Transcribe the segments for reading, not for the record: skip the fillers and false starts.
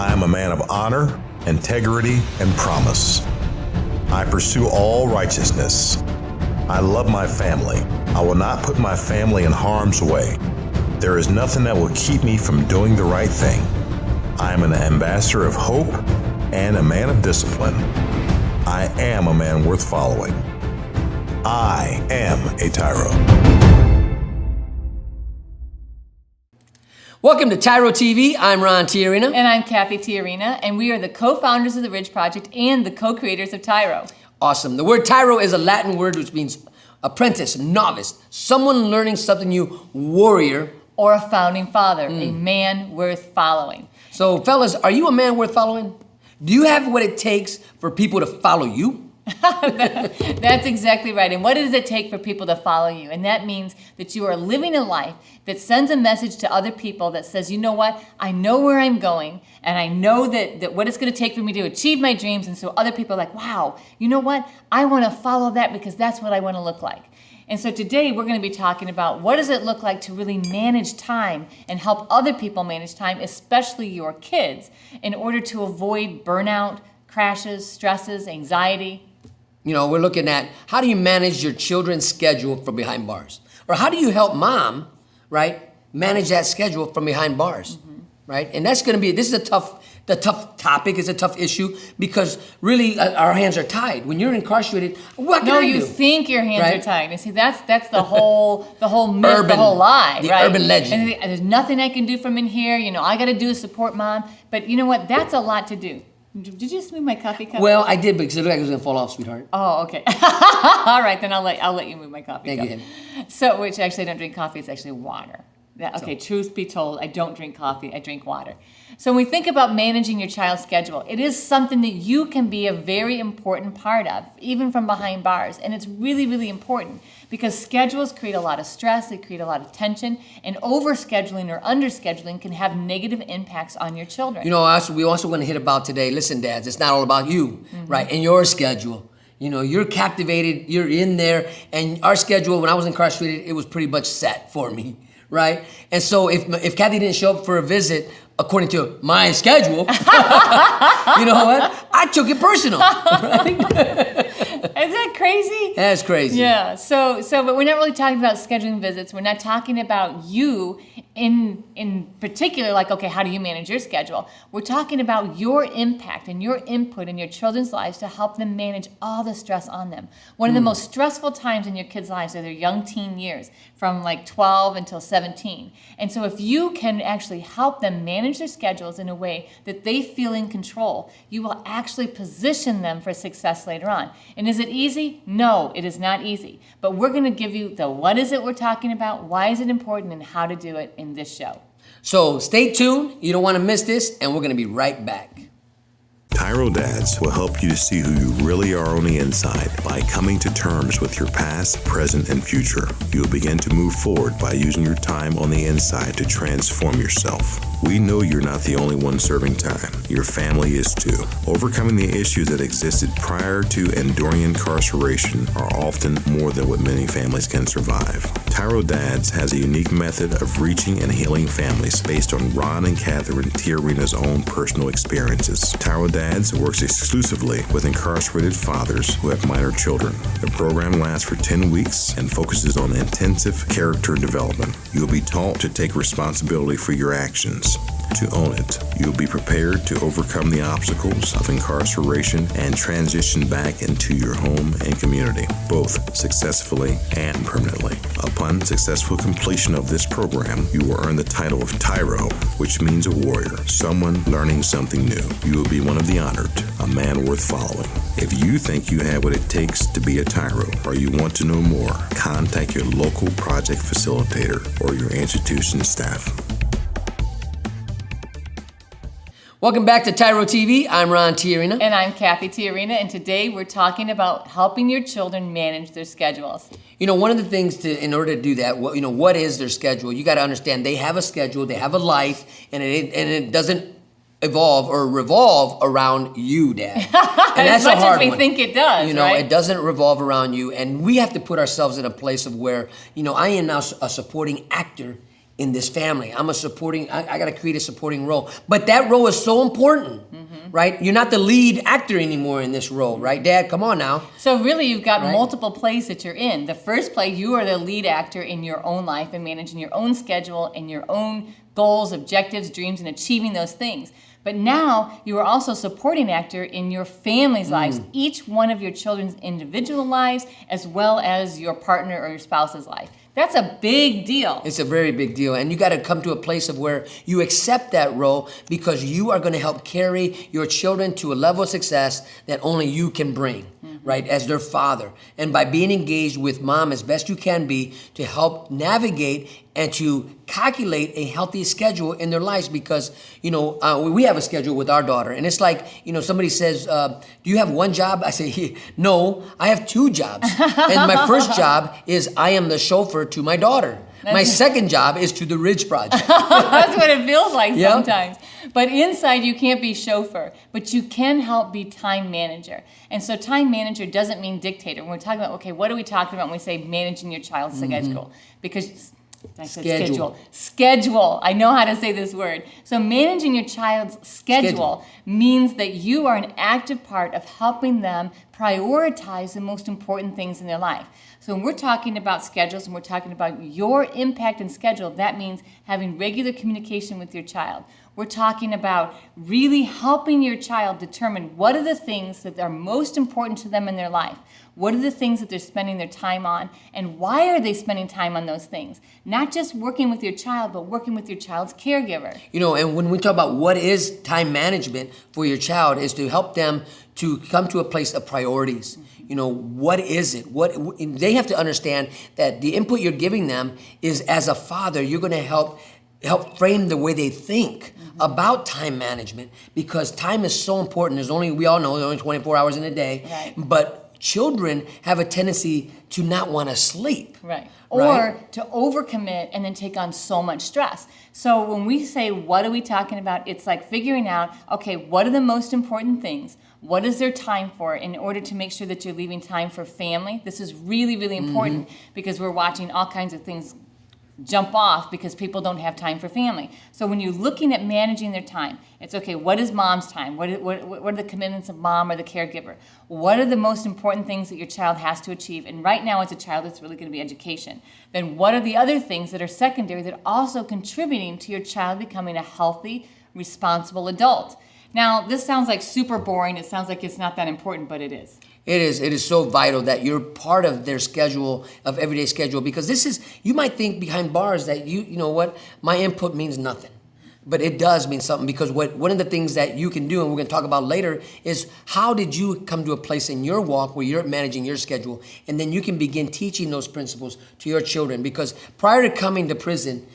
I am a man of honor, integrity, and promise. I pursue all righteousness. I love my family. I will not put my family in harm's way. There is nothing that will keep me from doing the right thing. I am an ambassador of hope and a man of discipline. I am a man worth following. I am a TYRO. Welcome to TYRO TV. I'm Ron TYRO. And I'm Cathy TYRO, and we are the co-founders of the Ridge Project and the co-creators of TYRO. Awesome. The word TYRO is a Latin word which means apprentice, novice, someone learning something new, warrior. Or a founding father, a man worth following. So fellas, are you a man worth following? Do you have what it takes for people to follow you? That's exactly right. And what does it take for people to follow you? And that means that you are living a life that sends a message to other people that says, you know what, I know where I'm going, and I know that what it's going to take for me to achieve my dreams. And so other people are like, wow, you know what, I want to follow that because that's what I want to look like. And so today we're going to be talking about what does it look like to really manage time and help other people manage time, especially your kids, in order to avoid burnout, crashes, stresses, anxiety. You know, we're looking at how do you manage your children's schedule from behind bars? Or how do you help mom, right, manage that schedule from behind bars, right? And that's going to be, this is a tough topic, it's a tough issue because really our hands are tied. When you're incarcerated, what can I do? No, you think your hands are tied. And see, that's the whole myth, the whole lie, the right? Urban legend. And there's nothing I can do from in here. You know, I got to do is support mom. But you know what? That's a lot to do. Did you just move my coffee cup? Well, I did because it looked like it was gonna fall off, sweetheart. Oh, okay. All right, then I'll let you move my coffee cup. Thank you. So, which actually I don't drink coffee. It's actually water. Okay, truth be told, I don't drink coffee, I drink water. So when we think about managing your child's schedule, it is something that you can be a very important part of, even from behind bars. And it's really, really important because schedules create a lot of stress, they create a lot of tension, and overscheduling or underscheduling can have negative impacts on your children. You know, we also want to hit about today, listen, dads, it's not all about you, right, and your schedule. You know, you're captivated, you're in there, and our schedule, when I was incarcerated, it was pretty much set for me. Right? And so if Cathy didn't show up for a visit according to my schedule, you know what? I took it personal. Right? Is that crazy? That's crazy. Yeah. So but we're not really talking about scheduling visits. We're not talking about you in particular, like, okay, how do you manage your schedule? We're talking about your impact and your input in your children's lives to help them manage all the stress on them. One of the most stressful times in your kids' lives are their young teen years, from like 12 until 17. And so if you can actually help them manage their schedules in a way that they feel in control, you will actually position them for success later on. And is it easy? No, it is not easy. But we're going to give you the what is it we're talking about, why is it important, and how to do it in this show. So stay tuned. You don't want to miss this, and we're going to be right back. TYRO Dads will help you to see who you really are on the inside by coming to terms with your past, present, and future. You will begin to move forward by using your time on the inside to transform yourself. We know you're not the only one serving time. Your family is too. Overcoming the issues that existed prior to and during incarceration are often more than what many families can survive. TYRO Dads has a unique method of reaching and healing families based on Ron and Catherine TYRO's own personal experiences. TYRO Dads works exclusively with incarcerated fathers who have minor children. The program lasts for 10 weeks and focuses on intensive character development. You'll be taught to take responsibility for your actions. To own it, you'll be prepared to overcome the obstacles of incarceration and transition back into your home and community, both successfully and permanently. Upon successful completion of this program, you will earn the title of TYRO, which means a warrior, someone learning something new. You will be one of the honored, a man worth following. If you think you have what it takes to be a TYRO or you want to know more, contact your local project facilitator or your institution staff. Welcome back to TYRO TV. I'm Ron TYRO. And I'm Cathy TYRO, and today we're talking about helping your children manage their schedules. You know, one of the things in order to do that, what is their schedule? You got to understand they have a schedule, they have a life, and it doesn't evolve or revolve around you, Dad. And that's a hard as we one. think it does, You know, right? It doesn't revolve around you, and we have to put ourselves in a place of where, I am now a supporting actor in this family. I'm a supporting, I got to create a supporting role. But that role is so important, right? You're not the lead actor anymore in this role, right? Dad, come on now. So really, you've got Right. multiple plays that you're in. The first play, you are the lead actor in your own life and managing your own schedule and your own goals, objectives, dreams, and achieving those things. But now you are also a supporting actor in your family's lives, each one of your children's individual lives, as well as your partner or your spouse's life. That's a big deal. It's a very big deal. And you got to come to a place of where you accept that role because you are going to help carry your children to a level of success that only you can bring, right, as their father. And by being engaged with mom as best you can be to help navigate and to calculate a healthy schedule in their lives because, we have a schedule with our daughter. And it's like, somebody says, do you have one job? I say, no, I have two jobs. And my first job is I am the chauffeur to my daughter. My second job is to the Ridge Project. That's what it feels like Yep. sometimes. But inside, you can't be chauffeur, but you can help be time manager. And so time manager doesn't mean dictator. When we're talking about, okay, what are we talking about when we say managing your child's schedule? Because I said schedule. Schedule. I know how to say this word. So managing your child's schedule means that you are an active part of helping them prioritize the most important things in their life. So when we're talking about schedules and we're talking about your impact and schedule, that means having regular communication with your child. We're talking about really helping your child determine what are the things that are most important to them in their life. What are the things that they're spending their time on, and why are they spending time on those things? Not just working with your child, but working with your child's caregiver. And when we talk about what is time management for your child is to help them to come to a place of priorities. What is it? They have to understand that the input you're giving them is, as a father, you're going to help frame the way they think about time management because time is so important. We all know there's only 24 hours in a day, Right. but children have a tendency to not want to sleep. Right. Right? Or to overcommit and then take on so much stress. So when we say, what are we talking about? It's like figuring out, okay, what are the most important things? What is there time for in order to make sure that you're leaving time for family? This is really, really important because we're watching all kinds of things jump off because people don't have time for family. So when you're looking at managing their time, it's okay, what is mom's time? What are the commitments of mom or the caregiver? What are the most important things that your child has to achieve? And right now as a child, it's really going to be education. Then what are the other things that are secondary that are also contributing to your child becoming a healthy, responsible adult? Now, this sounds like super boring. It sounds like it's not that important, but it is. It is so vital that you're part of their schedule, of everyday schedule, because you might think behind bars that my input means nothing. But it does mean something because one of the things that you can do, and we're going to talk about later, is how did you come to a place in your walk where you're managing your schedule, and then you can begin teaching those principles to your children. Because prior to coming to prison,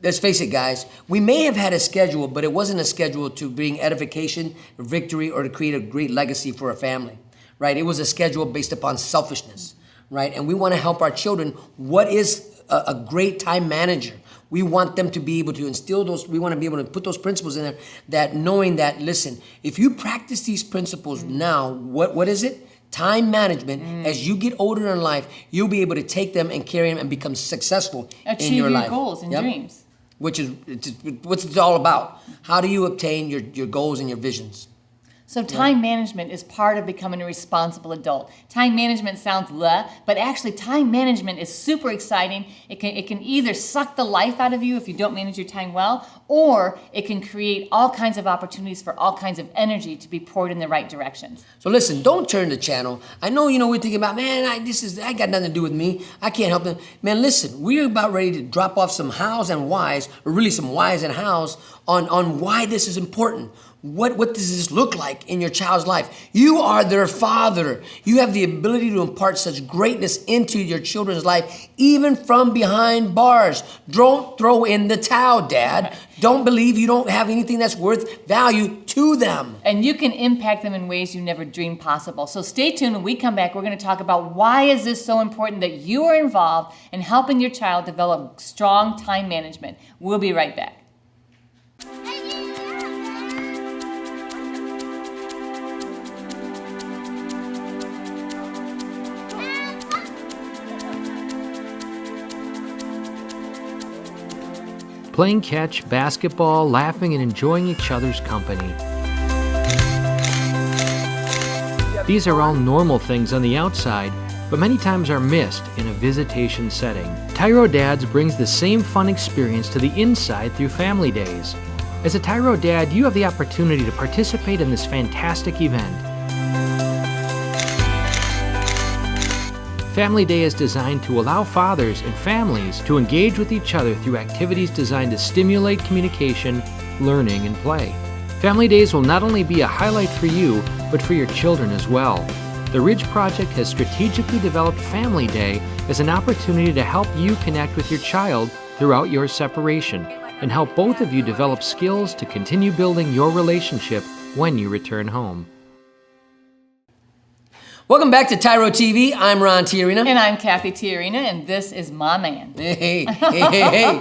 let's face it, guys, we may have had a schedule, but it wasn't a schedule to bring edification, victory, or to create a great legacy for a family. Right? It was a schedule based upon selfishness, right? And we want to help our children. What is a great time manager? We want them to be able to instill those, we want to be able to put those principles in there that knowing that, listen, if you practice these principles now, what is it? Time management. As you get older in life, you'll be able to take them and carry them and become successful in your life. Achieve your goals and dreams. Which is what's it all about. How do you obtain your goals and your visions? So time management is part of becoming a responsible adult. Time management sounds but actually time management is super exciting. It can either suck the life out of you if you don't manage your time well, or it can create all kinds of opportunities for all kinds of energy to be poured in the right directions. So listen, don't turn the channel. I know, we're thinking about, man, I got nothing to do with me. I can't help them. Man, listen, we're about ready to drop off some hows and whys, or really some whys and hows on why this is important. What does this look like in your child's life? You are their father. You have the ability to impart such greatness into your children's life, even from behind bars. Don't throw in the towel, Dad. Don't believe you don't have anything that's worth value to them. And you can impact them in ways you never dreamed possible. So stay tuned. When we come back, we're going to talk about why is this so important that you are involved in helping your child develop strong time management. We'll be right back. playing catch, basketball, laughing, and enjoying each other's company. These are all normal things on the outside, but many times are missed in a visitation setting. TYRO Dads brings the same fun experience to the inside through Family Days. As a TYRO Dad, you have the opportunity to participate in this fantastic event. Family Day is designed to allow fathers and families to engage with each other through activities designed to stimulate communication, learning, and play. Family Days will not only be a highlight for you, but for your children as well. The Ridge Project has strategically developed Family Day as an opportunity to help you connect with your child throughout your separation and help both of you develop skills to continue building your relationship when you return home. Welcome back to TYRO TV. I'm Ron TYRO. And I'm Cathy TYRO, and this is my man. Hey. Hey,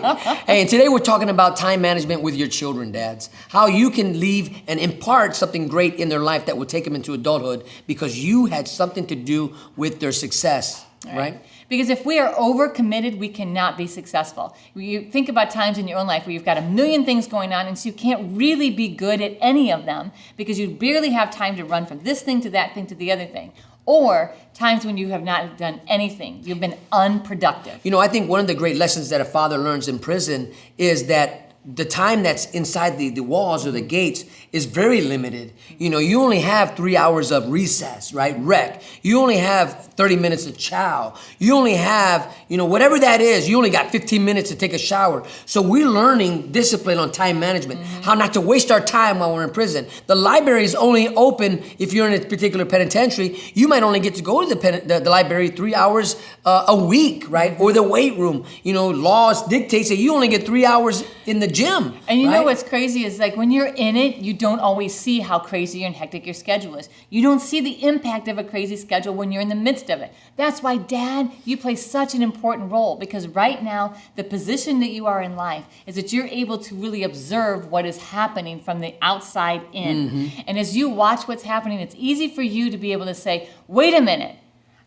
and today we're talking about time management with your children, dads. How you can leave and impart something great in their life that will take them into adulthood because you had something to do with their success, right? Because if we are overcommitted, we cannot be successful. You think about times in your own life where you've got a million things going on, and so you can't really be good at any of them because you barely have time to run from this thing to that thing to the other thing. Or times when you have not done anything. You've been unproductive. You know, I think one of the great lessons that a father learns in prison is that the time that's inside the walls or the gates is very limited. You know, you only have 3 hours of recess, right? Rec. You only have 30 minutes of chow. You only have, whatever that is, you only got 15 minutes to take a shower. So we're learning discipline on time management, how not to waste our time while we're in prison. The library is only open if you're in a particular penitentiary. You might only get to go to the library 3 hours a week, right? Or the weight room. Laws dictates that you only get 3 hours in the gym. And you know what's crazy is like when you're in it, you don't always see how crazy and hectic your schedule is. You don't see the impact of a crazy schedule when you're in the midst of it. That's why, Dad, you play such an important role because right now, the position that you are in life is that you're able to really observe what is happening from the outside in. And as you watch what's happening, it's easy for you to be able to say, wait a minute,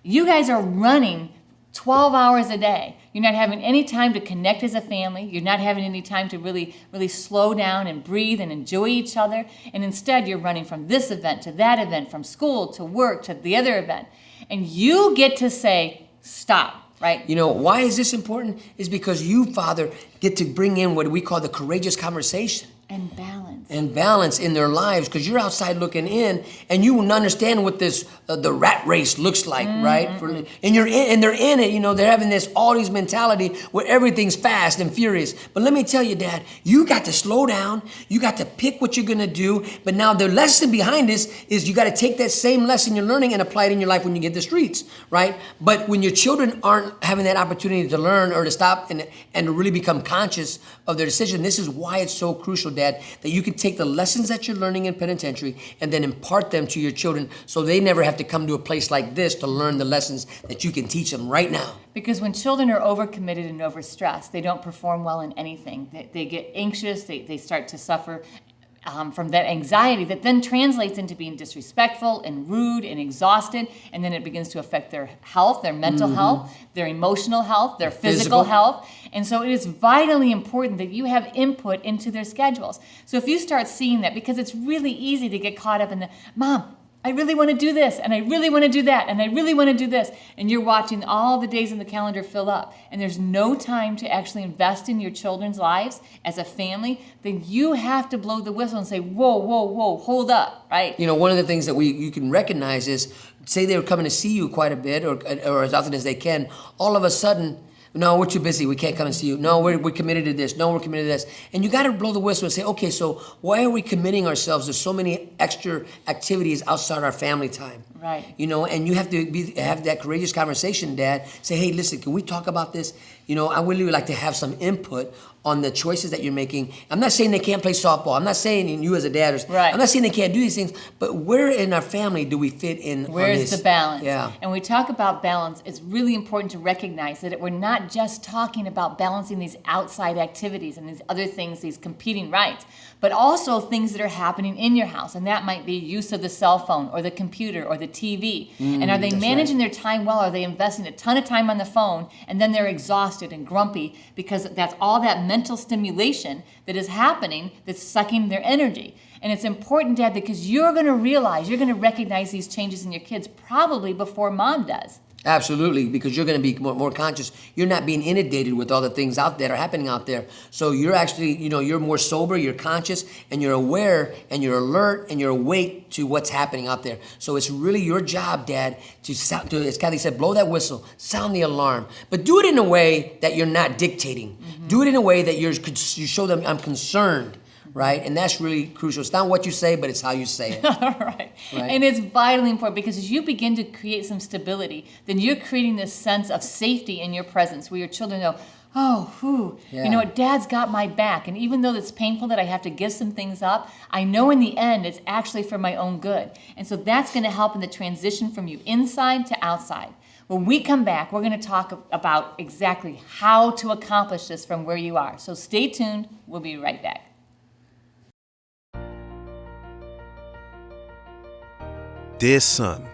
you guys are running 12 hours a day. You're not having any time to connect as a family. You're not having any time to really slow down and breathe and enjoy each other. And instead, you're running from this event to that event, from school to work to the other event. And you get to say, stop, right? Why is this important? Is because you, Father, get to bring in what we call the courageous conversation. And balance. And balance in their lives, because you're outside looking in, and you will understand what this the rat race looks like, right? And you're in, and they're in it. They're having all these mentality where everything's fast and furious. But let me tell you, Dad, you got to slow down. You got to pick what you're gonna do. But now the lesson behind this is you got to take that same lesson you're learning and apply it in your life when you get the streets, right? But when your children aren't having that opportunity to learn or to stop and to really become conscious of their decision, this is why it's so crucial, Dad, that you can take the lessons that you're learning in penitentiary and then impart them to your children so they never have to come to a place like this to learn the lessons that you can teach them right now. Because when children are overcommitted and overstressed, they don't perform well in anything. They get anxious, they start to suffer from that anxiety that then translates into being disrespectful and rude and exhausted, and then it begins to affect their health, their mental health, their emotional health, their physical health. And so it is vitally important that you have input into their schedules. So if you start seeing that, because it's really easy to get caught up in the, Mom, I really want to do this, and I really want to do that, and I really want to do this. And you're watching all the days in the calendar fill up, and there's no time to actually invest in your children's lives as a family, then you have to blow the whistle and say, whoa, hold up, right? One of the things that you can recognize is, say they were coming to see you quite a bit or as often as they can, all of a sudden, no, we're too busy. We can't come and see you. No, we're committed to this. No, we're committed to this. And you got to blow the whistle and say, okay, so why are we committing ourselves to so many extra activities outside our family time? Right. And you have to have that courageous conversation, Dad. Say, hey, listen, can we talk about this? I really would like to have some input on the choices that you're making. I'm not saying they can't play softball. I'm not saying you as a dad, I'm not saying they can't do these things, but where in our family do we fit in on Where's this? the balance? Yeah. And when we talk about balance, it's really important to recognize that we're not just talking about balancing these outside activities and these other things, these competing rights, but also things that are happening in your house. And that might be use of the cell phone or the computer or the TV? And are they managing their time well? Are they investing a ton of time on the phone and then they're exhausted and grumpy because that's all that mental stimulation that is happening that's sucking their energy? And it's important, Dad, because you're going to recognize these changes in your kids probably before Mom does. Absolutely, because you're going to be more conscious. You're not being inundated with all the things out there that are happening out there. So you're actually, you're more sober, you're conscious, and you're aware, and you're alert, and you're awake to what's happening out there. So it's really your job, Dad, to as Cathy said, blow that whistle, sound the alarm, but do it in a way that you're not dictating. Mm-hmm. Do it in a way that you show them, I'm concerned. Right? And that's really crucial. It's not what you say, but it's how you say it. Right. And it's vitally important because as you begin to create some stability, then you're creating this sense of safety in your presence where your children know, oh, whew, you know what, Dad's got my back. And even though it's painful that I have to give some things up, I know in the end it's actually for my own good. And so that's going to help in the transition from you inside to outside. When we come back, we're going to talk about exactly how to accomplish this from where you are. So stay tuned. We'll be right back. Dear son,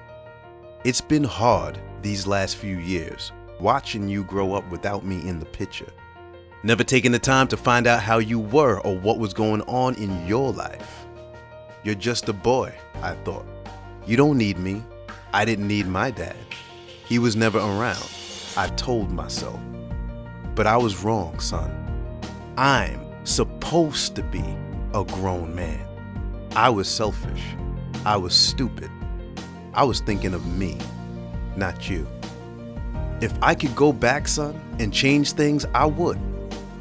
it's been hard these last few years, watching you grow up without me in the picture. Never taking the time to find out how you were or what was going on in your life. You're just a boy, I thought. You don't need me. I didn't need my dad. He was never around, I told myself. But I was wrong, son. I'm supposed to be a grown man. I was selfish. I was stupid. I was thinking of me, not you. If I could go back, son, and change things, I would.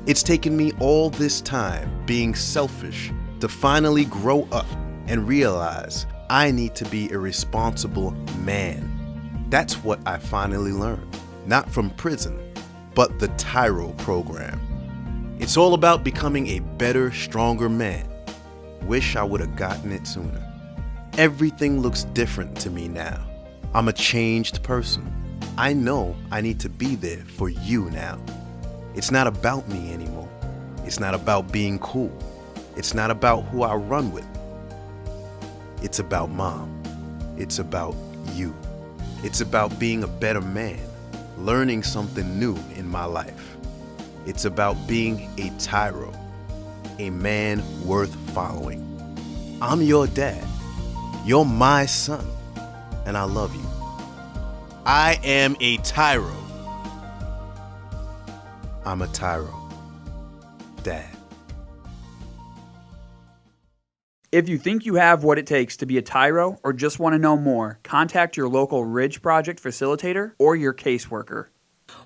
It's taken me all this time being selfish to finally grow up and realize I need to be a responsible man. That's what I finally learned, not from prison, but the TYRO program. It's all about becoming a better, stronger man. Wish I would have gotten it sooner. Everything looks different to me now. I'm a changed person. I know I need to be there for you now. It's not about me anymore. It's not about being cool. It's not about who I run with. It's about Mom. It's about you. It's about being a better man, learning something new in my life. It's about being a TYRO, a man worth following. I'm your dad. You're my son, and I love you. I am a TYRO. I'm a TYRO. Dad. If you think you have what it takes to be a TYRO or just want to know more, contact your local Ridge Project facilitator or your caseworker.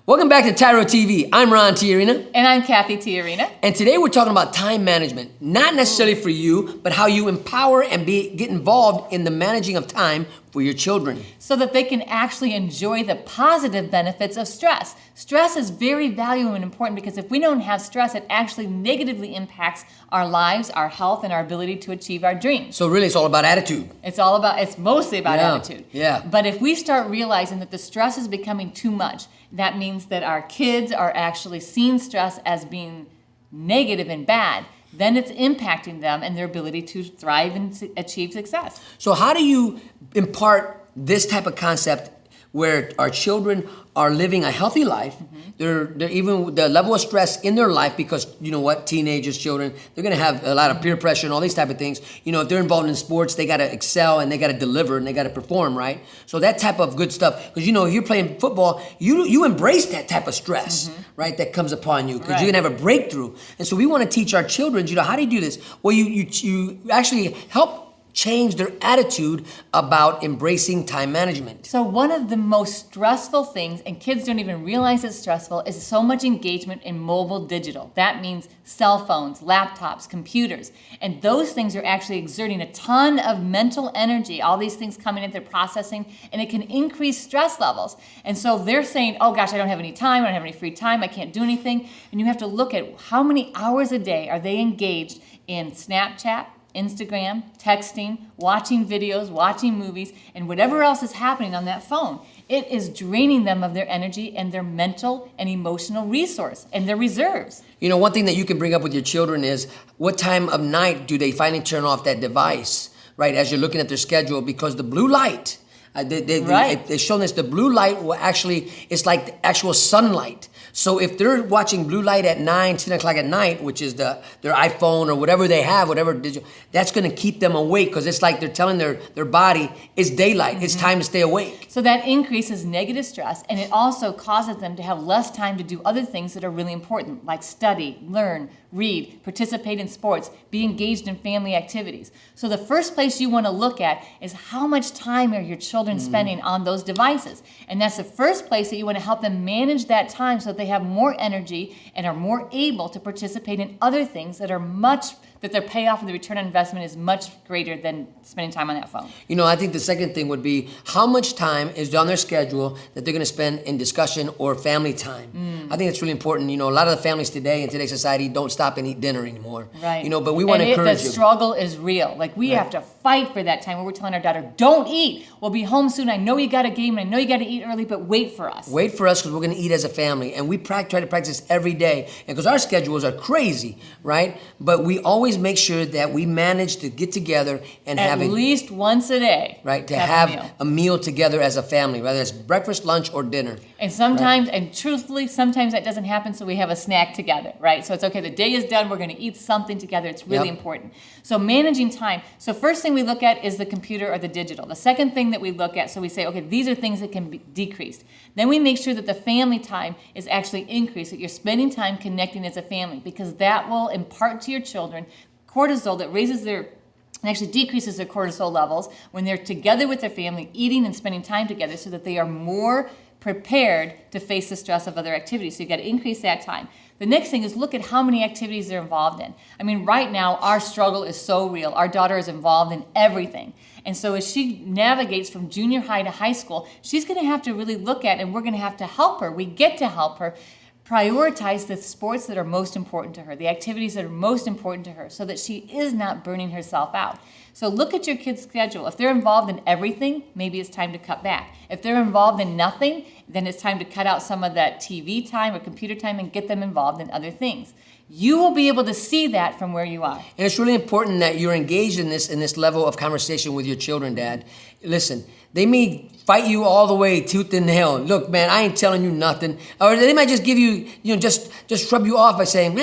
Welcome back to TYRO TV. I'm Ron TYRO. And I'm Cathy TYRO. And today we're talking about time management. Not necessarily for you, but how you empower and get involved in the managing of time for your children. So that they can actually enjoy the positive benefits of stress. Stress is very valuable and important because if we don't have stress, it actually negatively impacts our lives, our health, and our ability to achieve our dreams. So really it's all about attitude. It's mostly about attitude. Yeah. But if we start realizing that the stress is becoming too much, that means that our kids are actually seeing stress as being negative and bad, then it's impacting them and their ability to thrive and achieve success. So how do you impart this type of concept where our children are living a healthy life? They're even the level of stress in their life because you know what, teenagers, children, they're gonna have a lot of peer pressure and all these type of things. You know, if they're involved in sports, they gotta excel and they gotta deliver and they gotta perform, right? So that type of good stuff, because you know, if you're playing football, you embrace that type of stress, right? That comes upon you because you're gonna have a breakthrough. And so we want to teach our children, you know, how do you do this? Well, you actually help change their attitude about embracing time management. So one of the most stressful things, and kids don't even realize it's stressful, is so much engagement in mobile digital. That means cell phones, laptops, computers. And those things are actually exerting a ton of mental energy, all these things coming in, they're processing, and it can increase stress levels. And so they're saying, oh gosh, I don't have any time, I don't have any free time, I can't do anything. And you have to look at how many hours a day are they engaged in Snapchat, Instagram, texting, watching videos, watching movies, and whatever else is happening on that phone. It is draining them of their energy and their mental and emotional resource and their reserves. You know, one thing that you can bring up with your children is what time of night do they finally turn off that device, right, as you're looking at their schedule, because the blue light They've shown this. The blue light will actually, it's like the actual sunlight. So if they're watching blue light at 9, 10 o'clock at night, which is their iPhone or whatever they have, whatever digital, that's going to keep them awake because it's like they're telling their body it's daylight. It's time to stay awake. So that increases negative stress, and it also causes them to have less time to do other things that are really important, like study, learn, read, participate in sports, be engaged in family activities. So the first place you want to look at is how much time are your children spending on those devices. And that's the first place that you want to help them manage that time so that they have more energy and are more able to participate in other things that their payoff and the return on investment is much greater than spending time on that phone. I think the second thing would be how much time is on their schedule that they're going to spend in discussion or family time. I think it's really important. A lot of the families today in today's society don't stop and eat dinner anymore. Right. But we want to encourage the you. struggle is real. Like we have to fight for that time where we're telling our daughter, don't eat. We'll be home soon. I know you got a game and I know you got to eat early, but wait for us. Wait for us because we're going to eat as a family. And we try to practice every day. And because our schedules are crazy, right? But we always make sure that we manage to get together and have at least once a day. Right, to have a meal together as a family, whether it's breakfast, lunch, or dinner. And sometimes, and truthfully, sometimes that doesn't happen, so we have a snack together, right? So it's okay, the day is done, we're going to eat something together. It's really important. So managing time. So first thing we look at is the computer or the digital. The second thing that we look at, so we say, okay, these are things that can be decreased. Then we make sure that the family time is actually increased, that you're spending time connecting as a family, because that will impart to your children cortisol that raises and actually decreases their cortisol levels when they're together with their family, eating and spending time together so that they are more prepared to face the stress of other activities. So you got to increase that time. The next thing is look at how many activities they're involved in. I mean, right now, our struggle is so real. Our daughter is involved in everything. And so as she navigates from junior high to high school, she's going to have to really look at, and we're going to have to help her. We get to help her prioritize the sports that are most important to her, the activities that are most important to her, so that she is not burning herself out. So look at your kids' schedule. If they're involved in everything, maybe it's time to cut back. If they're involved in nothing, then it's time to cut out some of that TV time or computer time and get them involved in other things. You will be able to see that from where you are. And it's really important that you're engaged in this level of conversation with your children, Dad. Listen, they may fight you all the way tooth and nail. Look, man, I ain't telling you nothing. Or they might just give you, just shrub you off by saying,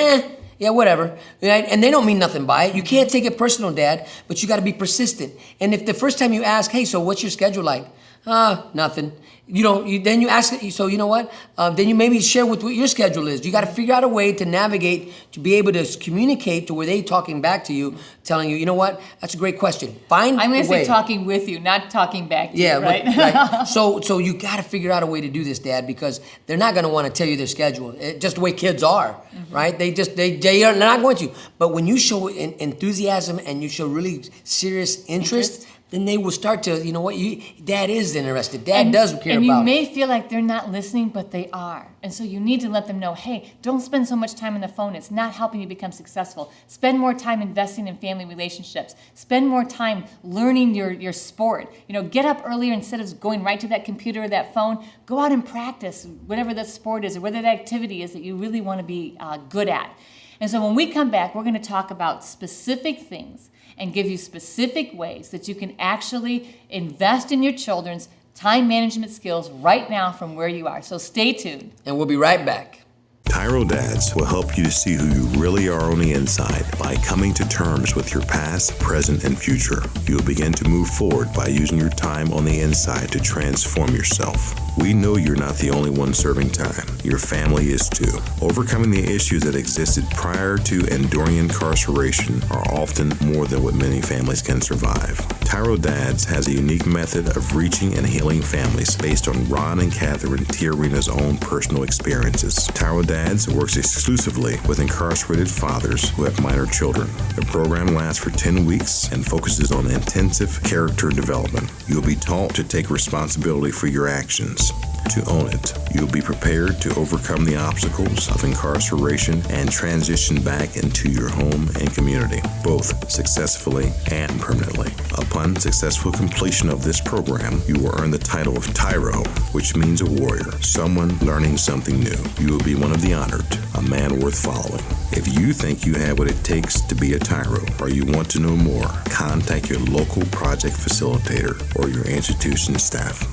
yeah, whatever. Right? And they don't mean nothing by it. You can't take it personal, Dad, but you got to be persistent. And if the first time you ask, hey, so what's your schedule like? Nothing. Then you ask, so you know what? Then you maybe share what your schedule is. You got to figure out a way to navigate, to be able to communicate to where they talking back to you, telling you, you know what? That's a great question. I'm going to say talking with you, not talking back to you, right? Right. So you got to figure out a way to do this, Dad, because they're not going to want to tell you their schedule. Just the way kids are, right? They are not going to. But when you show enthusiasm and you show really serious interest, then they will start to, Dad is interested. Dad does care about. And you may feel like they're not listening, but they are. And so you need to let them know, hey, don't spend so much time on the phone. It's not helping you become successful. Spend more time investing in family relationships. Spend more time learning your sport. Get up earlier instead of going right to that computer or that phone. Go out and practice whatever that sport is or whatever that activity is that you really want to be good at. And so when we come back, we're going to talk about specific things and give you specific ways that you can actually invest in your children's time management skills right now from where you are. So stay tuned. And we'll be right back. TYRO Dads will help you to see who you really are on the inside by coming to terms with your past, present, and future. You will begin to move forward by using your time on the inside to transform yourself. We know you're not the only one serving time. Your family is too. Overcoming the issues that existed prior to and during incarceration are often more than what many families can survive. TYRO Dads has a unique method of reaching and healing families based on Ron and Catherine Tiarina's own personal experiences. TYRO Dads works exclusively with incarcerated fathers who have minor children. The program lasts for 10 weeks and focuses on intensive character development. You'll be taught to take responsibility for your actions, to own it. You'll be prepared to overcome the obstacles of incarceration and transition back into your home and community, both successfully and permanently. Upon Upon successful completion of this program, you will earn the title of TYRO, which means a warrior, someone learning something new. You will be one of the honored, a man worth following. If you think you have what it takes to be a TYRO, or you want to know more, contact your local project facilitator or your institution staff.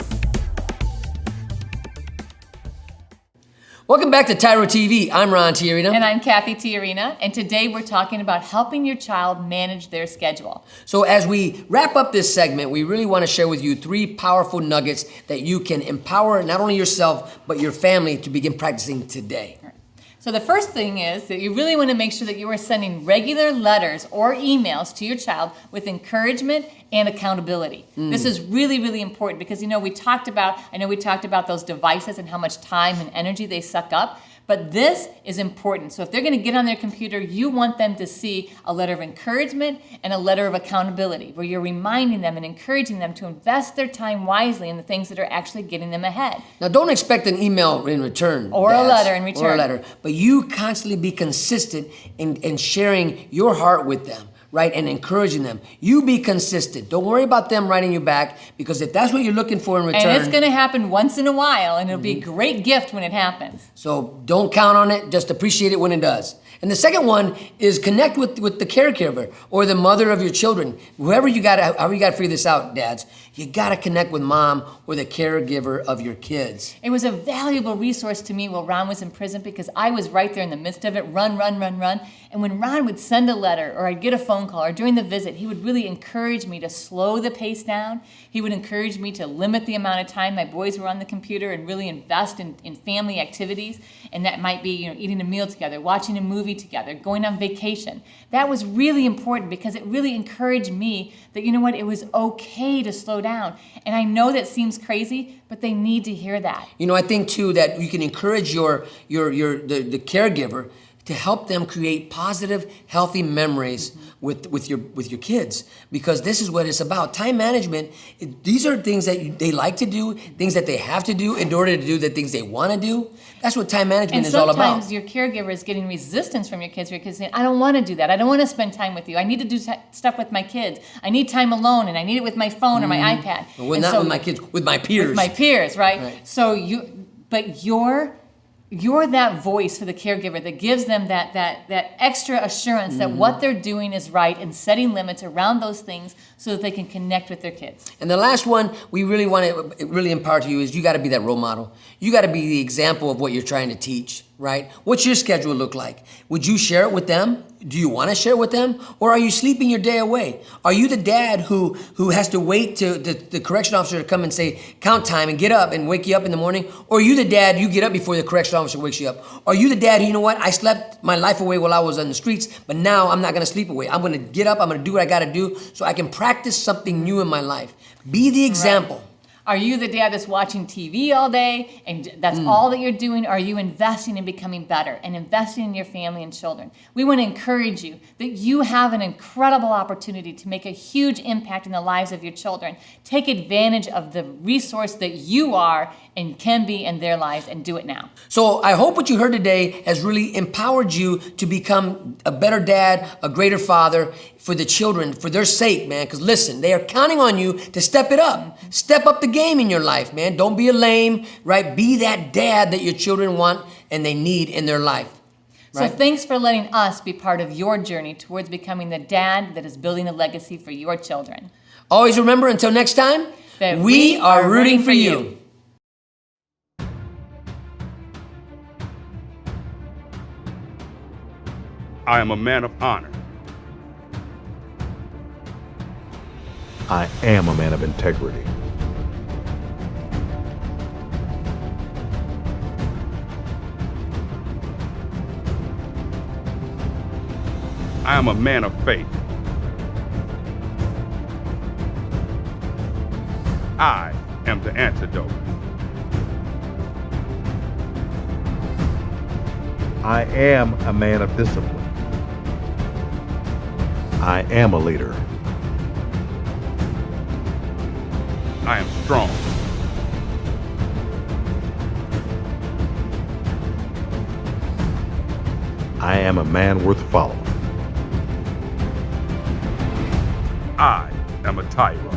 Welcome back to TYRO TV. I'm Ron TYRO. And I'm Cathy TYRO, and today we're talking about helping your child manage their schedule. So as we wrap up this segment, we really want to share with you 3 powerful nuggets that you can empower not only yourself, but your family to begin practicing today. So the first thing is that you really want to make sure that you are sending regular letters or emails to your child with encouragement and accountability. This is really, really important because I know we talked about those devices and how much time and energy they suck up. But this is important. So if they're going to get on their computer, you want them to see a letter of encouragement and a letter of accountability, where you're reminding them and encouraging them to invest their time wisely in the things that are actually getting them ahead. Now, don't expect an email in return. Or a dads, letter in return. Or a letter. But you constantly be consistent in sharing your heart with them, right? And encouraging them. You be consistent. Don't worry about them writing you back, because if that's what you're looking for in return. And it's going to happen once in a while, and it'll be a great gift when it happens. So don't count on it. Just appreciate it when it does. And the second one is connect with the caregiver or the mother of your children. However you got to figure this out, dads. You got to connect with mom or the caregiver of your kids. It was a valuable resource to me while Ron was in prison because I was right there in the midst of it, run. And when Ron would send a letter or I'd get a phone call or during the visit, he would really encourage me to slow the pace down. He would encourage me to limit the amount of time my boys were on the computer and really invest in family activities. And that might be, eating a meal together, watching a movie together, going on vacation. That was really important because it really encouraged me that, it was okay to slow down. And I know that seems crazy, but they need to hear that. I think too that you can encourage the caregiver to help them create positive, healthy memories with your kids, because this is what it's about. Time management. These are things that they like to do, things that they have to do in order to do the things they want to do. That's what time management is all about. And sometimes your caregiver is getting resistance from your kids because saying, I don't want to do that. I don't want to spend time with you. I need to do stuff with my kids. I need time alone, and I need it with my phone or my iPad. Well, not with my kids, with my peers. With my peers, right? So you're that voice for the caregiver that gives them that extra assurance that what they're doing is right and setting limits around those things so that they can connect with their kids. And the last one we really want to really impart to you is you got to be that role model. You got to be the example of what you're trying to teach, right? What's your schedule look like? Would you share it with them? Do you want to share it with them? Or are you sleeping your day away? Are you the dad who has to wait to the correction officer to come and say, count time and get up and wake you up in the morning? Or are you the dad, you get up before the correction officer wakes you up? Are you the dad who, I slept my life away while I was on the streets, but now I'm not going to sleep away. I'm going to get up, I'm going to do what I got to do so I can practice something new in my life. Be the example. Right. Are you the dad that's watching TV all day and that's all that you're doing? Are you investing in becoming better and investing in your family and children? We want to encourage you that you have an incredible opportunity to make a huge impact in the lives of your children. Take advantage of the resource that you are and can be in their lives and do it now. So I hope what you heard today has really empowered you to become a better dad, a greater father for the children, for their sake, man. Because listen, they are counting on you to step it up. Step up the game in your life, man. Don't be a lame, right? Be that dad that your children want and they need in their life. Right? So thanks for letting us be part of your journey towards becoming the dad that is building a legacy for your children. Always remember, until next time, that we are rooting for you. I am a man of honor. I am a man of integrity. I am a man of faith. I am the antidote. I am a man of discipline. I am a leader. I am strong. I am a man worth following. I am a TYRO.